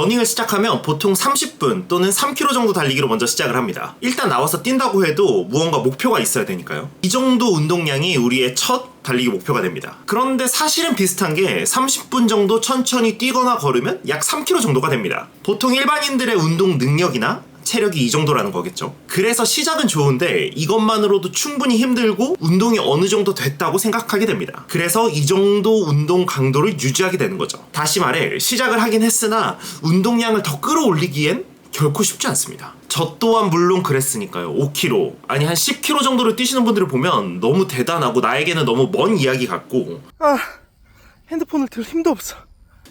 러닝을 시작하면 보통 30분 또는 3km 정도 달리기로 먼저 시작을 합니다. 일단 나와서 뛴다고 해도 무언가 목표가 있어야 되니까요. 이 정도 운동량이 우리의 첫 달리기 목표가 됩니다. 그런데 사실은 비슷한 게 30분 정도 천천히 뛰거나 걸으면 약 3km 정도가 됩니다. 보통 일반인들의 운동 능력이나 체력이 이 정도라는 거겠죠. 그래서 시작은 좋은데 이것만으로도 충분히 힘들고 운동이 어느 정도 됐다고 생각하게 됩니다. 그래서 이 정도 운동 강도를 유지하게 되는 거죠. 다시 말해 시작을 하긴 했으나 운동량을 더 끌어올리기엔 결코 쉽지 않습니다. 저 또한 물론 그랬으니까요. 5km 아니 한 10km 정도를 뛰시는 분들을 보면 너무 대단하고 나에게는 너무 먼 이야기 같고 핸드폰을 들 힘도 없어.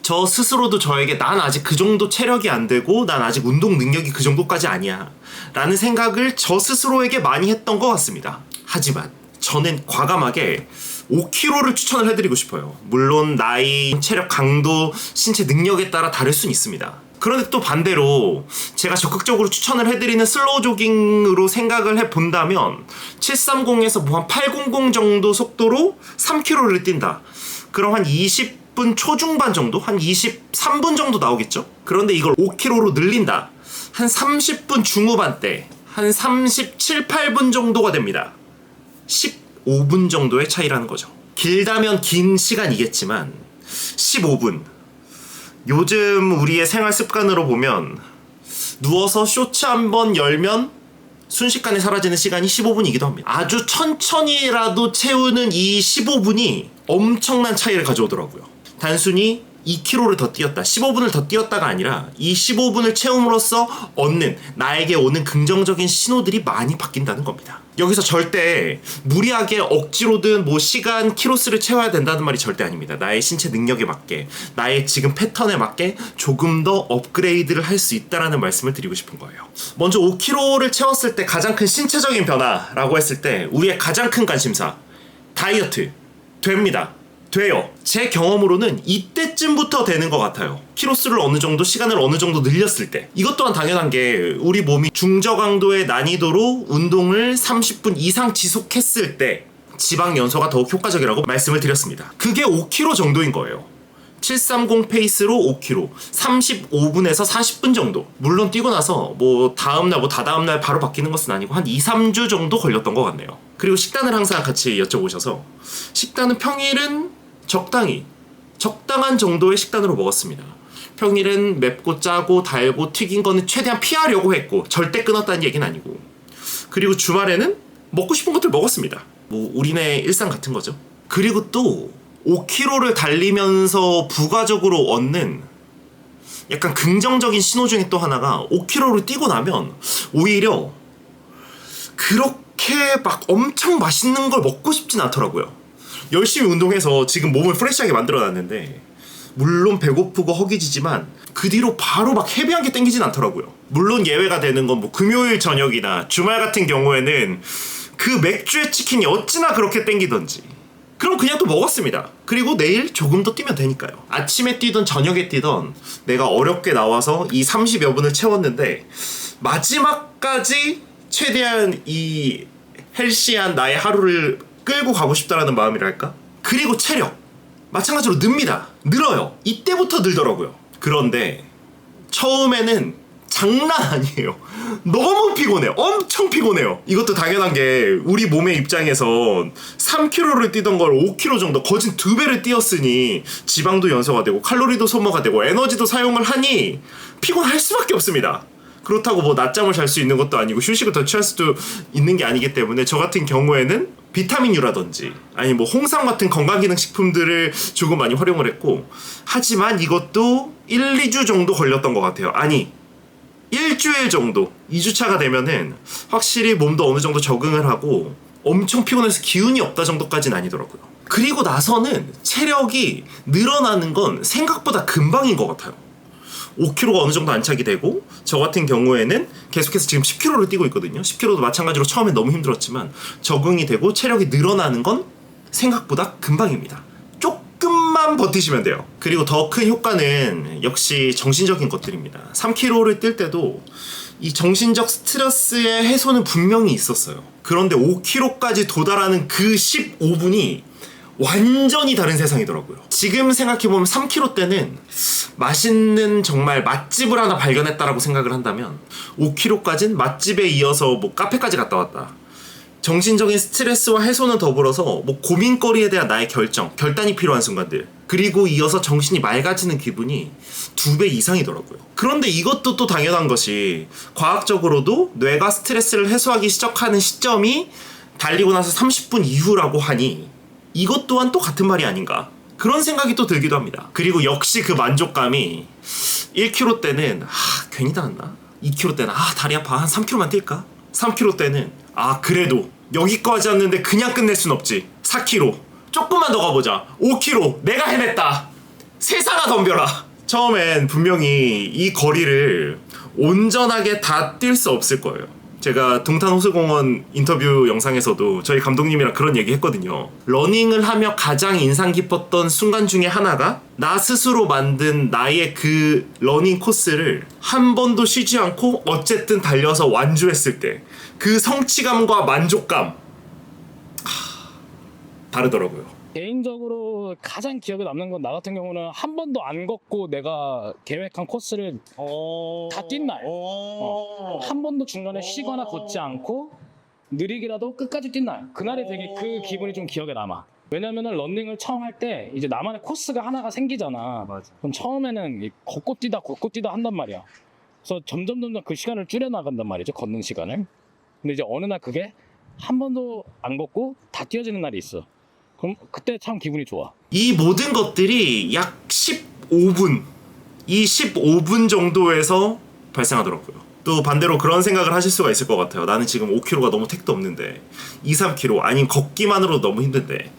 저 스스로도 저에게 난 아직 그 정도 체력이 안 되고 난 아직 운동 능력이 그 정도까지 아니야 라는 생각을 저 스스로에게 많이 했던 것 같습니다. 하지만 저는 과감하게 5km를 추천을 해드리고 싶어요. 물론 나이, 체력 강도, 신체 능력에 따라 다를 수는 있습니다. 그런데 또 반대로 제가 적극적으로 추천을 해드리는 슬로우 조깅으로 생각을 해본다면 730에서 뭐 한 800 정도 속도로 3km를 뛴다. 그럼 한 20분 초중반 정도? 한 23분 정도 나오겠죠? 그런데 이걸 5km로 늘린다. 한 30분 중후반대, 한 37, 8분 정도가 됩니다. 15분 정도의 차이라는 거죠. 길다면 긴 시간이겠지만 15분. 요즘 우리의 생활 습관으로 보면 누워서 쇼츠 한번 열면 순식간에 사라지는 시간이 15분이기도 합니다. 아주 천천히라도 채우는 이 15분이 엄청난 차이를 가져오더라고요. 단순히 2km를 더 뛰었다, 15분을 더 뛰었다가 아니라 이 15분을 채움으로써 얻는 나에게 오는 긍정적인 신호들이 많이 바뀐다는 겁니다. 여기서 절대 무리하게 억지로든 뭐 시간, 키로수를 채워야 된다는 말이 절대 아닙니다. 나의 신체 능력에 맞게, 나의 지금 패턴에 맞게 조금 더 업그레이드를 할 수 있다라는 말씀을 드리고 싶은 거예요. 먼저 5km를 채웠을 때 가장 큰 신체적인 변화라고 했을 때 우리의 가장 큰 관심사, 다이어트. 됩니다. 돼요. 제 경험으로는 이때쯤부터 되는 것 같아요. 키로수를 어느 정도, 시간을 어느 정도 늘렸을 때. 이것 또한 당연한 게 우리 몸이 중저강도의 난이도로 운동을 30분 이상 지속했을 때 지방 연소가 더욱 효과적이라고 말씀을 드렸습니다. 그게 5km 정도인 거예요. 730 페이스로 5km, 35분에서 40분 정도. 물론 뛰고 나서 뭐 다음날 뭐 다다음날 바로 바뀌는 것은 아니고 한 2, 3주 정도 걸렸던 것 같네요. 그리고 식단을 항상 같이 여쭤보셔서 식단은 평일은 적당한 정도의 식단으로 먹었습니다. 평일은 맵고 짜고 달고 튀긴 거는 최대한 피하려고 했고 절대 끊었다는 얘기는 아니고, 그리고 주말에는 먹고 싶은 것들 먹었습니다. 뭐 우리네 일상 같은 거죠. 그리고 또 5km를 달리면서 부가적으로 얻는 약간 긍정적인 신호 중에 또 하나가 5km를 뛰고 나면 오히려 그렇게 막 엄청 맛있는 걸 먹고 싶진 않더라고요. 열심히 운동해서 지금 몸을 프레시하게 만들어놨는데 물론 배고프고 허기지지만 그 뒤로 바로 막 헤비한 게 땡기진 않더라고요. 물론 예외가 되는 건 뭐 금요일 저녁이나 주말 같은 경우에는 그 맥주에 치킨이 어찌나 그렇게 땡기던지 그럼 그냥 또 먹었습니다. 그리고 내일 조금 더 뛰면 되니까요. 아침에 뛰던 저녁에 뛰던 내가 어렵게 나와서 이 30여 분을 채웠는데 마지막까지 최대한 이 헬시한 나의 하루를 끌고 가고 싶다라는 마음이랄까? 그리고 체력 마찬가지로 늘어요. 이때부터 늘더라고요. 그런데 처음에는 장난 아니에요. 너무 피곤해요. 엄청 피곤해요. 이것도 당연한 게 우리 몸의 입장에서 3km를 뛰던 걸 5km 정도 거진 2배를 뛰었으니 지방도 연소가 되고 칼로리도 소모가 되고 에너지도 사용을 하니 피곤할 수밖에 없습니다. 그렇다고 뭐 낮잠을 잘 수 있는 것도 아니고 휴식을 더 취할 수도 있는 게 아니기 때문에 저 같은 경우에는 비타민유라든지 아니 뭐 홍삼 같은 건강기능식품들을 조금 많이 활용을 했고, 하지만 이것도 1, 2주 정도 걸렸던 것 같아요. 아니 일주일 정도, 2주차가 되면은 확실히 몸도 어느 정도 적응을 하고 엄청 피곤해서 기운이 없다 정도까지는 아니더라고요. 그리고 나서는 체력이 늘어나는 건 생각보다 금방인 것 같아요. 5km가 어느 정도 안착이 되고 저 같은 경우에는 계속해서 지금 10km를 뛰고 있거든요. 10km도 마찬가지로 처음엔 너무 힘들었지만 적응이 되고 체력이 늘어나는 건 생각보다 금방입니다. 조금만 버티시면 돼요. 그리고 더 큰 효과는 역시 정신적인 것들입니다. 3km를 뛸 때도 이 정신적 스트레스의 해소는 분명히 있었어요. 그런데 5km까지 도달하는 그 15분이 완전히 다른 세상이더라고요. 지금 생각해보면 3kg 때는 맛있는 정말 맛집을 하나 발견했다라고 생각을 한다면 5kg까진 맛집에 이어서 뭐 카페까지 갔다 왔다. 정신적인 스트레스와 해소는 더불어서 뭐 고민거리에 대한 나의 결단이 필요한 순간들, 그리고 이어서 정신이 맑아지는 기분이 2배 이상이더라고요. 그런데 이것도 또 당연한 것이 과학적으로도 뇌가 스트레스를 해소하기 시작하는 시점이 달리고 나서 30분 이후라고 하니 이것 또한 또 같은 말이 아닌가, 그런 생각이 또 들기도 합니다. 그리고 역시 그 만족감이 1kg 때는 괜히 나왔나? 2kg 때는 다리 아파, 한 3kg만 뛸까? 3kg 때는 그래도 여기까지 왔는데 그냥 끝낼 순 없지. 4kg 조금만 더 가보자. 5kg 내가 해냈다. 세상아 덤벼라. 처음엔 분명히 이 거리를 온전하게 다 뛸 수 없을 거예요. 제가 동탄호수공원 인터뷰 영상에서도 저희 감독님이랑 그런 얘기 했거든요. 러닝을 하며 가장 인상 깊었던 순간 중에 하나가 나 스스로 만든 나의 그 러닝 코스를 한 번도 쉬지 않고 어쨌든 달려서 완주했을 때 그 성취감과 만족감, 다르더라고요. 개인적으로 가장 기억에 남는 건 나 같은 경우는 한 번도 안 걷고 내가 계획한 코스를 다 뛴 날. 한 번도 중간에 쉬거나 걷지 않고 느리게라도 끝까지 뛴 날. 그날이 되게 그 기분이 좀 기억에 남아. 왜냐면은 런닝을 처음 할 때 이제 나만의 코스가 하나가 생기잖아. 맞아. 그럼 처음에는 걷고 뛰다 한단 말이야. 그래서 점점 그 시간을 줄여나간단 말이죠. 걷는 시간을. 근데 이제 어느 날 그게 한 번도 안 걷고 다 뛰어지는 날이 있어. 그럼 그때 참 기분이 좋아. 이 모든 것들이 약 15분, 이 15분 정도에서 발생하더라고요. 또 반대로 그런 생각을 하실 수가 있을 것 같아요. 나는 지금 5kg가 너무 택도 없는데 2, 3kg 아니면 걷기만으로 너무 힘든데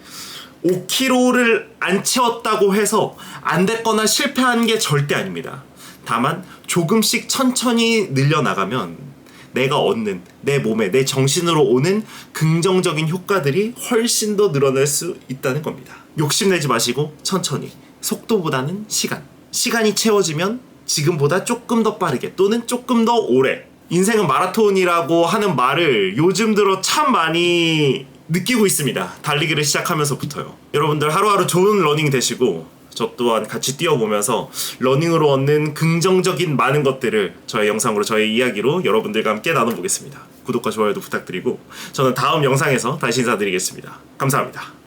5kg를 안 채웠다고 해서 안 됐거나 실패한 게 절대 아닙니다. 다만 조금씩 천천히 늘려나가면 내가 얻는, 내 몸에, 내 정신으로 오는 긍정적인 효과들이 훨씬 더 늘어날 수 있다는 겁니다. 욕심내지 마시고 천천히, 속도보다는 시간이 채워지면 지금보다 조금 더 빠르게 또는 조금 더 오래, 인생은 마라톤이라고 하는 말을 요즘 들어 참 많이 느끼고 있습니다. 달리기를 시작하면서부터요. 여러분들 하루하루 좋은 러닝 되시고 저 또한 같이 뛰어보면서 러닝으로 얻는 긍정적인 많은 것들을 저의 영상으로, 저의 이야기로 여러분들과 함께 나눠보겠습니다. 구독과 좋아요도 부탁드리고 저는 다음 영상에서 다시 인사드리겠습니다. 감사합니다.